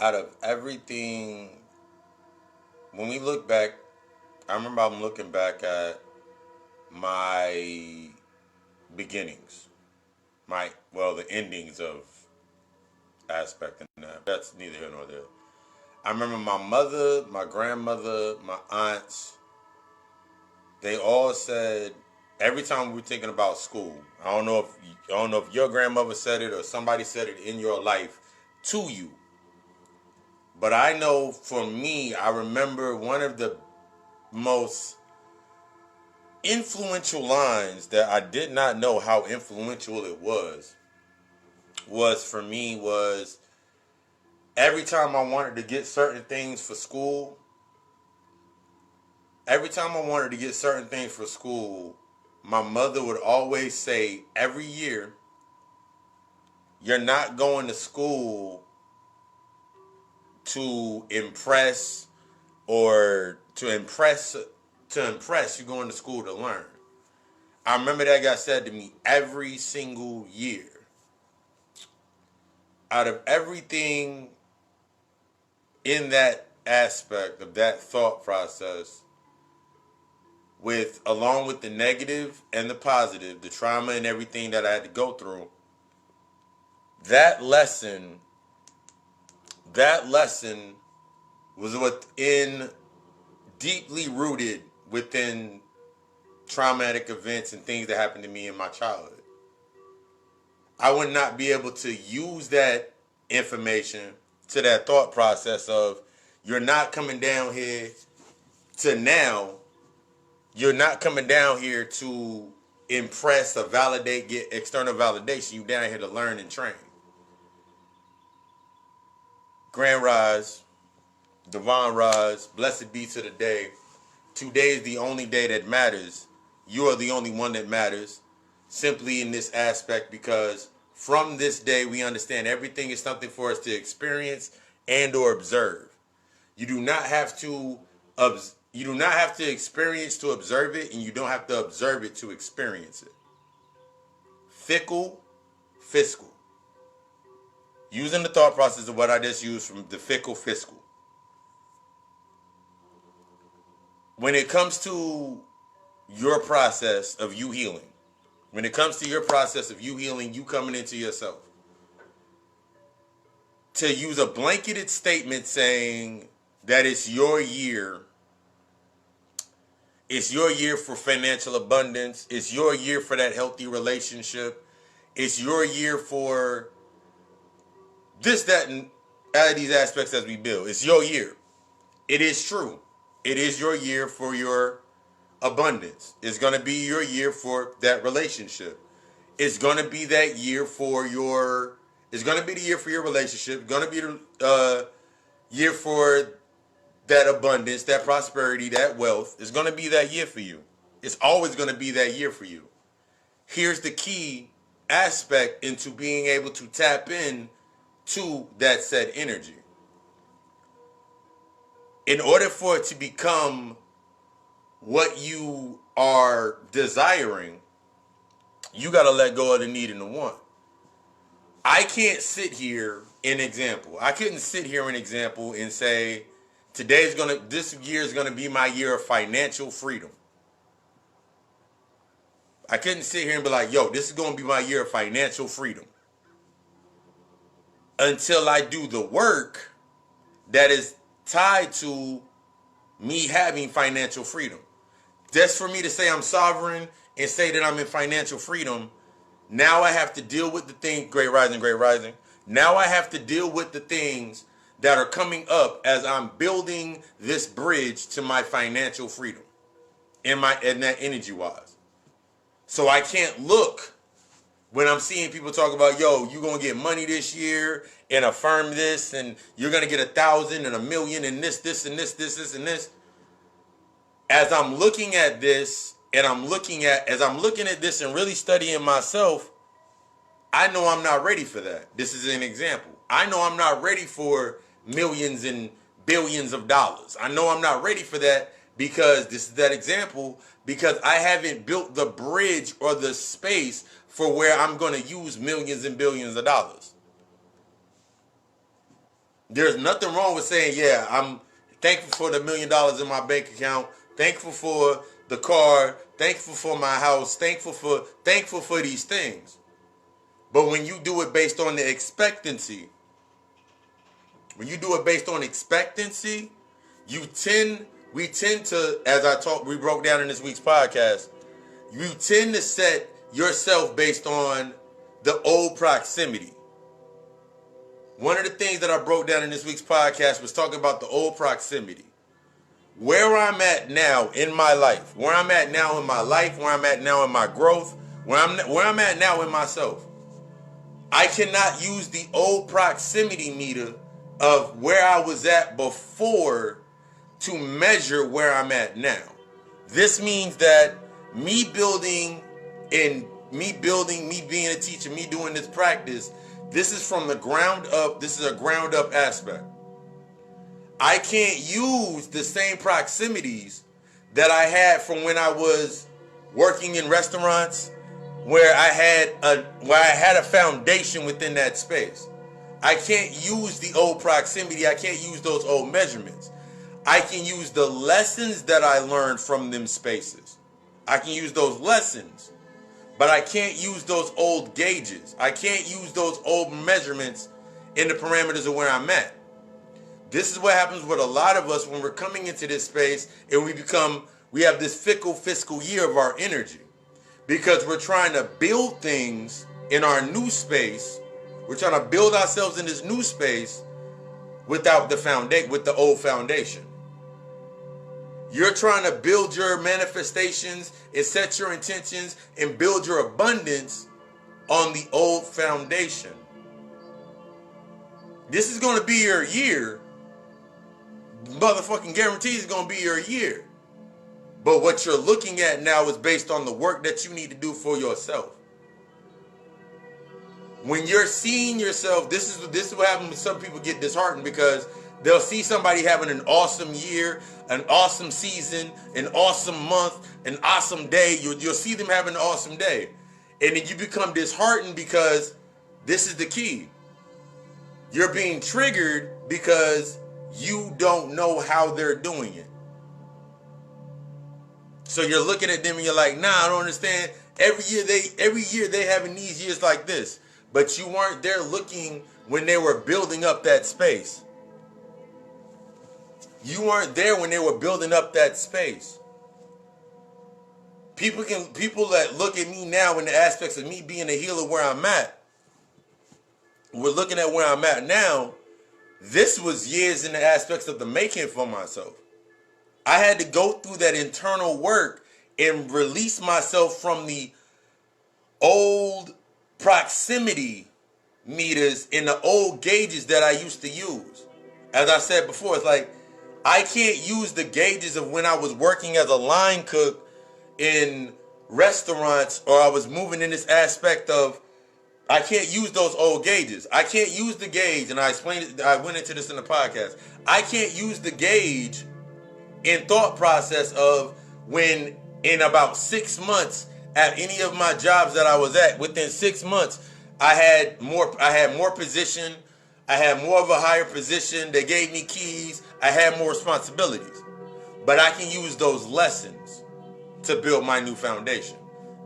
out of everything, when we look back, I remember I'm looking back at my beginnings, the endings of aspect, and that's neither here nor there. I remember my mother, my grandmother, my aunts, they all said every time we were thinking about school. I don't know if your grandmother said it or somebody said it in your life to you. But I know for me, I remember one of the most influential lines that I did not know how influential it was for me was every time I wanted to get certain things for school, my mother would always say every year, you're not going to school to impress or to impress, you're going to school to learn. I remember that got said to me every single year. Out of everything in that aspect of that thought process, along with the negative and the positive, the trauma and everything that I had to go through, that lesson was deeply rooted within traumatic events and things that happened to me in my childhood. I would not be able to use that information to that thought process of you're not coming down here to now. You're not coming down here to impress or validate, get external validation. You're down here to learn and train. Grand Rise, Divine Rise, blessed be to the day. Today is the only day that matters. You are the only one that matters. Simply in this aspect, because from this day we understand everything is something for us to experience and or observe. You do not have to experience to observe it, and you don't have to observe it to experience it. Fickle Fiscal. Using the thought process of what I just used from the Fickle Fiscal. When it comes to your process of you healing, you coming into yourself, to use a blanketed statement saying that it's your year for financial abundance, it's your year for that healthy relationship, it's your year for this, that, and out of these aspects as we build. It's your year. It is true. It is your year for your abundance. It's going to be your year for that relationship. It's going to be that year for your. It's going to be the year for your relationship. It's going to be the year for that abundance, that prosperity, that wealth. It's going to be that year for you. It's always going to be that year for you. Here's the key aspect into being able to tap in to that said energy. In order for it to become what you are desiring, you got to let go of the need and the want. I can't sit here in example. I couldn't sit here in example and say, this year is going to be my year of financial freedom. I couldn't sit here and be like, yo, this is going to be my year of financial freedom. Until I do the work that is tied to me having financial freedom. Just for me to say I'm sovereign and say that I'm in financial freedom, now I have to deal with the thing, great rising. Now I have to deal with the things that are coming up as I'm building this bridge to my financial freedom and that energy wise. So I can't look when I'm seeing people talk about, yo, you're going to get money this year and affirm this, and you're going to get 1,000 and 1,000,000 and this, and this. As I'm looking at this, as I'm looking at this and really studying myself, I know I'm not ready for that. This is an example. I know I'm not ready for millions and billions of dollars. I know I'm not ready for that because this is that example, because I haven't built the bridge or the space for where I'm going to use millions and billions of dollars. There's nothing wrong with saying, yeah, I'm thankful for the $1 million in my bank account, thankful for the car, thankful for my house, thankful for these things. But when you do it based on the expectancy, we tend to, as we broke down in this week's podcast, you tend to set yourself based on the old proximity. One of the things that I broke down in this week's podcast was talking about the old proximity. Where I'm at now in my life, where I'm at now in my life, where I'm at now in my growth, where I'm at now in myself. I cannot use the old proximity meter of where I was at before to measure where I'm at now. This means that me being a teacher, me doing this practice, this is from the ground up. This is a ground up aspect. I can't use the same proximities that I had from when I was working in restaurants, where I had a foundation within that space. I can't use the old proximity. I can't use those old measurements. I can use the lessons that I learned from them spaces. I can use those lessons, but I can't use those old gauges. I can't use those old measurements in the parameters of where I'm at. This is what happens with a lot of us when we're coming into this space and we have this fickle fiscal year of our energy, because we're trying to build things in our new space. We're trying to build ourselves in this new space with the old foundation. You're trying to build your manifestations and set your intentions and build your abundance on the old foundation. This is going to be your year. Motherfucking guarantees it's going to be your year. But what you're looking at now is based on the work that you need to do for yourself. When you're seeing yourself, this is what happens when some people get disheartened, because they'll see somebody having an awesome year, an awesome season, an awesome month, an awesome day. You'll see them having an awesome day. And then you become disheartened, because this is the key. You're being triggered because you don't know how they're doing it. So you're looking at them and you're like, nah, I don't understand. Every year they having these years like this. But you weren't there looking when they were building up that space. You weren't there when they were building up that space. People that look at me now in the aspects of me being a healer where I'm at, we're looking at where I'm at now. This was years in the aspects of the making for myself. I had to go through that internal work and release myself from the old proximity meters and the old gauges that I used to use. As I said before, it's like I can't use the gauges of when I was working as a line cook in restaurants, or I was moving in this aspect of, I can't use those old gauges. I can't use the gauge, and I explained it, I went into this in the podcast. I can't use the gauge in thought process of when in about 6 months at any of my jobs that I was at, within 6 months, I had more position, I had more of a higher position, they gave me keys, I had more responsibilities. But I can use those lessons to build my new foundation.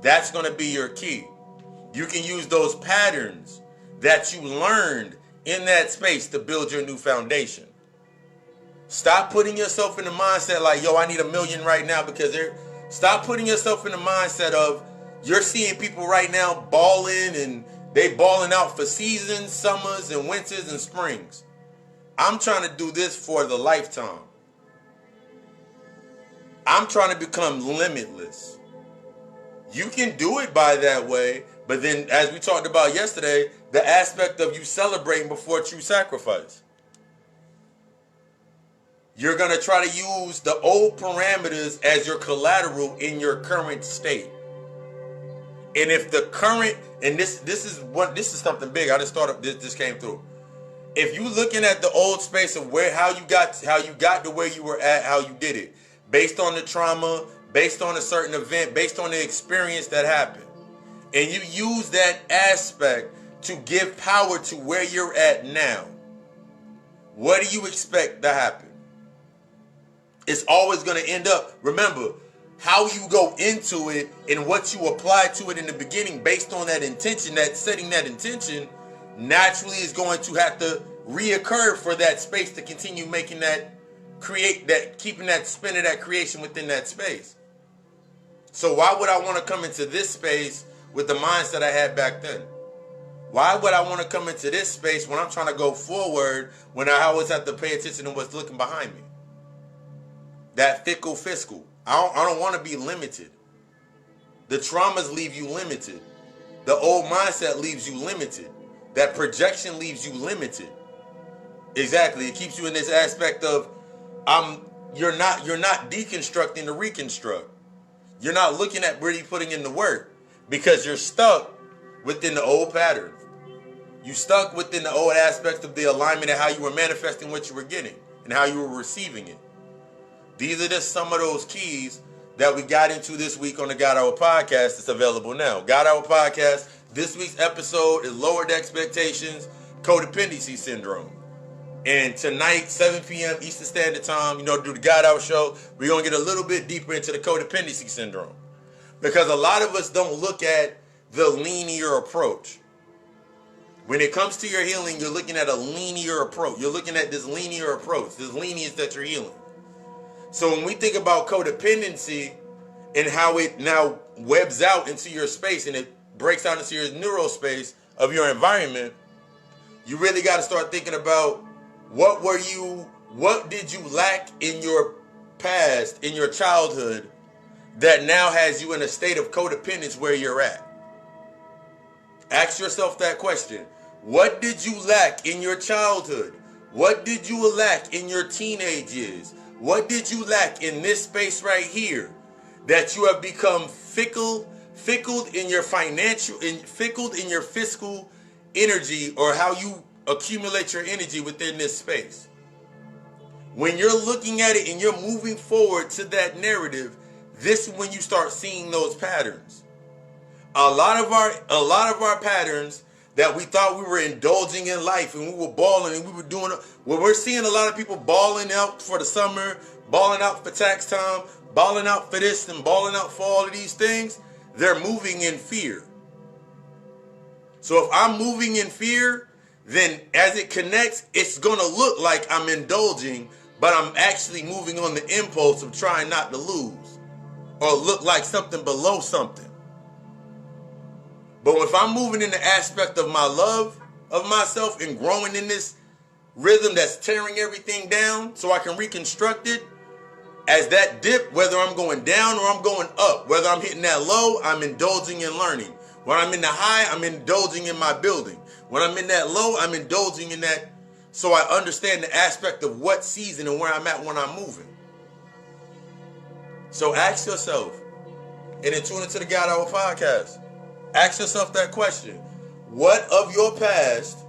That's going to be your key. You can use those patterns that you learned in that space to build your new foundation. Stop putting yourself in the mindset like, yo, I need $1 million right now, because stop putting yourself in the mindset of, you're seeing people right now balling, and they balling out for seasons, summers and winters and springs. I'm trying to do this for the lifetime. I'm trying to become limitless. You can do it by that way, but then, as we talked about yesterday, the aspect of you celebrating before true sacrifice. You're going to try to use the old parameters as your collateral in your current state. And if the current, and this is something big. I just thought of this came through. If you looking at the old space of how you got to where you were at, how you did it, based on the trauma, based on a certain event, based on the experience that happened, and you use that aspect to give power to where you're at now, what do you expect to happen? It's always going to end up, remember, how you go into it and what you apply to it in the beginning based on that intention, that setting that intention, naturally is going to have to reoccur for that space to continue making that, create that, keeping that spin of that creation within that space. So why would I want to come into this space with the mindset I had back then? Why would I want to come into this space when I'm trying to go forward, when I always have to pay attention to what's looking behind me? That fickle fiscal. I don't want to be limited. The traumas leave you limited. The old mindset leaves you limited. That projection leaves you limited. Exactly. It keeps you in this aspect of you're not deconstructing to reconstruct. You're not looking at really putting in the work because you're stuck within the old pattern. You stuck within the old aspects of the alignment and how you were manifesting what you were getting and how you were receiving it. These are just some of those keys that we got into this week on the God Hour Podcast. It's available now. God Hour Podcast. This week's episode is Lowered Expectations, Codependency Syndrome. And tonight, 7 p.m. Eastern Standard Time, do the God Hour show, we're going to get a little bit deeper into the codependency syndrome. Because a lot of us don't look at the linear approach. When it comes to your healing, you're looking at a linear approach. You're looking at this linear approach, this lineage that you're healing. So when we think about codependency and how it now webs out into your space and it breaks out into your neural space of your environment, you really got to start thinking about what did you lack in your past, in your childhood, that now has you in a state of codependence where you're at. Ask yourself that question. What did you lack in your childhood? What did you lack in your teenage years? What did you lack in this space right here that you have become fickled in your fickled in your fiscal energy, or how you accumulate your energy within this space? When you're looking at it and you're moving forward to that narrative, this is when you start seeing those patterns. A lot of our patterns that we thought we were indulging in life and we were balling and we were doing, well, we're seeing a lot of people balling out for the summer, balling out for tax time, balling out for this and balling out for all of these things. They're moving in fear. So if I'm moving in fear, then as it connects, it's going to look like I'm indulging, but I'm actually moving on the impulse of trying not to lose or look like something below something. But if I'm moving in the aspect of my love of myself and growing in this rhythm that's tearing everything down so I can reconstruct it, as that dip, whether I'm going down or I'm going up, whether I'm hitting that low, I'm indulging in learning. When I'm in the high, I'm indulging in my building. When I'm in that low, I'm indulging in that so I understand the aspect of what season and where I'm at when I'm moving. So ask yourself, and then tune into the God Hour Podcast. Ask yourself that question. What of your past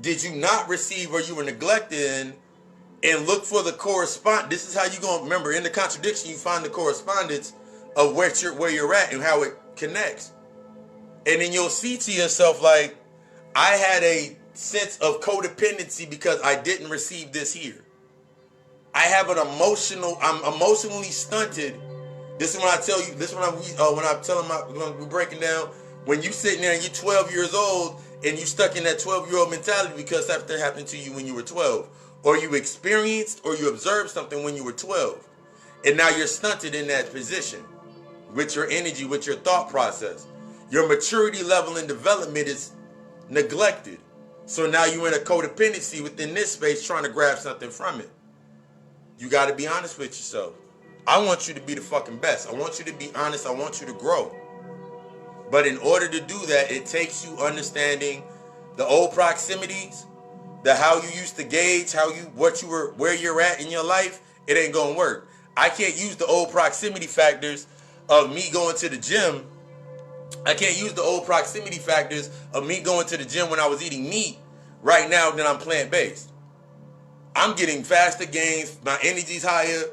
did you not receive or you were neglected, and look for the correspondence? This is how you're going to remember. In the contradiction, you find the correspondence of where you're at and how it connects. And then you'll see to yourself, like, I had a sense of codependency because I didn't receive this here. I'm emotionally stunted. This is when I tell you, when we're breaking down, when you sitting there and you're 12 years old and you stuck in that 12-year-old mentality because something happened to you when you were 12, or you experienced or you observed something when you were 12, and now you're stunted in that position with your energy, with your thought process. Your maturity level and development is neglected. So now you're in a codependency within this space trying to grab something from it. You got to be honest with yourself. I want you to be the fucking best. I want you to be honest. I want you to grow. But in order to do that, it takes you understanding the old proximities, the how you used to gauge where you're at in your life. It ain't gonna work. I can't use the old proximity factors of me going to the gym. I can't use the old proximity factors of me going to the gym when I was eating meat right now that I'm plant-based. I'm getting faster gains. My energy's higher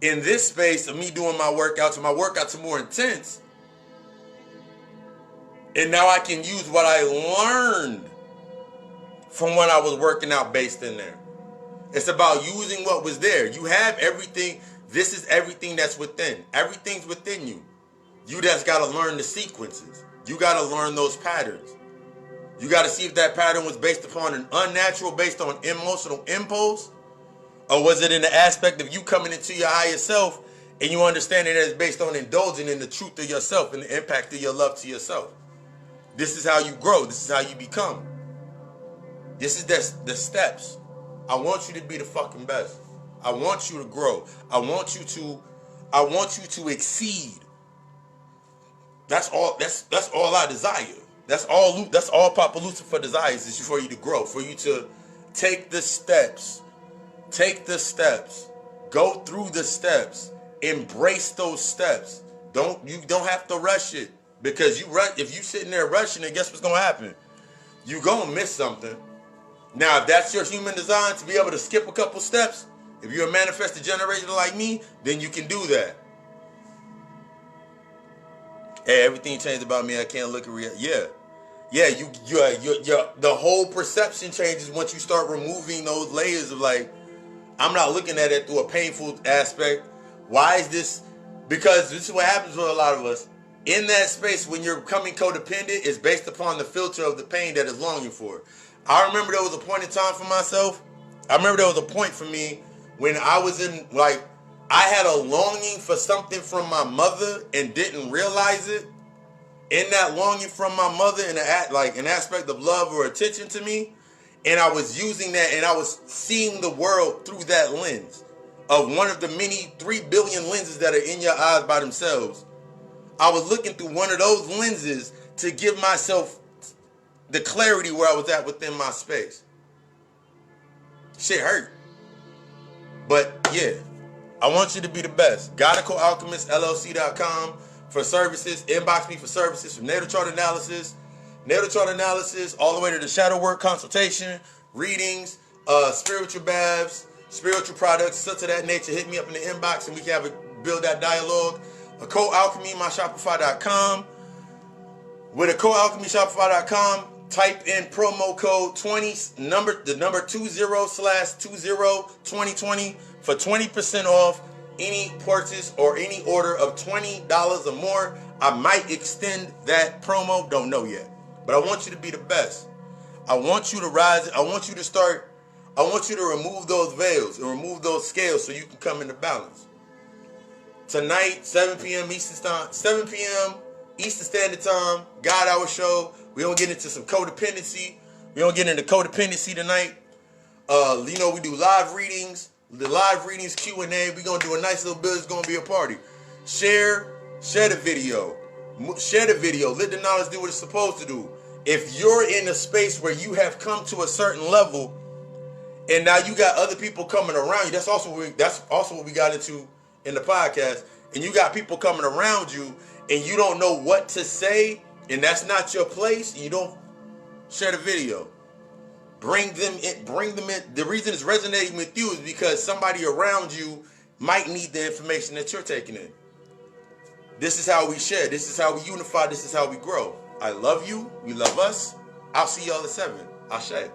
in this space of me doing my workouts, and my workouts are more intense. And now I can use what I learned from when I was working out based in there. It's about using what was there. You have everything. This is everything that's within. Everything's within you. You just got to learn the sequences. You got to learn those patterns. You got to see if that pattern was based upon an unnatural, based on emotional impulse, or was it in the aspect of you coming into your higher self and you understanding that it's based on indulging in the truth of yourself and the impact of your love to yourself. This is how you grow. This is how you become. This is the steps. I want you to be the fucking best. I want you to grow. I want you to exceed. That's all I desire. That's all Papa Lucifer desires, is for you to grow, for you to take the steps. Take the steps. Go through the steps. Embrace those steps. You don't have to rush it, because if you sitting there rushing it, guess what's gonna happen? You gonna miss something. Now, if that's your human design to be able to skip a couple steps, if you're a manifested generator like me, then you can do that. Hey, everything changed about me. I can't look at reality. Yeah. The whole perception changes once you start removing those layers of, like, I'm not looking at it through a painful aspect. Why is this? Because this is what happens with a lot of us. In that space, when you're becoming codependent, it's based upon the filter of the pain that is longing for. I remember there was a point in time for myself. I remember there was a point for me when I was in, like, I had a longing for something from my mother and didn't realize it. In that longing from my mother, in an aspect of love or attention to me, and I was using that, and I was seeing the world through that lens of one of the many 3 billion lenses that are in your eyes by themselves. I was looking through one of those lenses to give myself the clarity where I was at within my space. Shit hurt. But yeah, I want you to be the best. GodicalAlchemistLLC.com for services. Inbox me for services from Natal Chart analysis, all the way to the shadow work consultation, readings, spiritual baths, spiritual products, such of that nature. Hit me up in the inbox and we can build that dialogue. Occult Alchemy, myshopify.com. With OccultAlchemyShopify.com, type in promo code 20, the number 20/2020 for 20% off any purchase or any order of $20 or more. I might extend that promo, don't know yet. But I want you to be the best. I want you to rise. I want you to remove those veils and remove those scales so you can come into balance. Tonight, 7 p.m. Eastern Standard Time, God Hour Show. We're going to get into some codependency. We're going to get into codependency tonight. We do live readings. The live readings Q&A. We're going to do a nice little build. It's going to be a party. Share the video. Share the video. Let the knowledge do what it's supposed to do. If you're in a space where you have come to a certain level and now you got other people coming around you, that's also what we got into in the podcast, and you got people coming around you and you don't know what to say, and that's not your place, you don't share the video. Bring them in. The reason it's resonating with you is because somebody around you might need the information that you're taking in. This is how we share. This is how we unify. This is how we grow. I love you. We love us. I'll see y'all at 7. Ashe.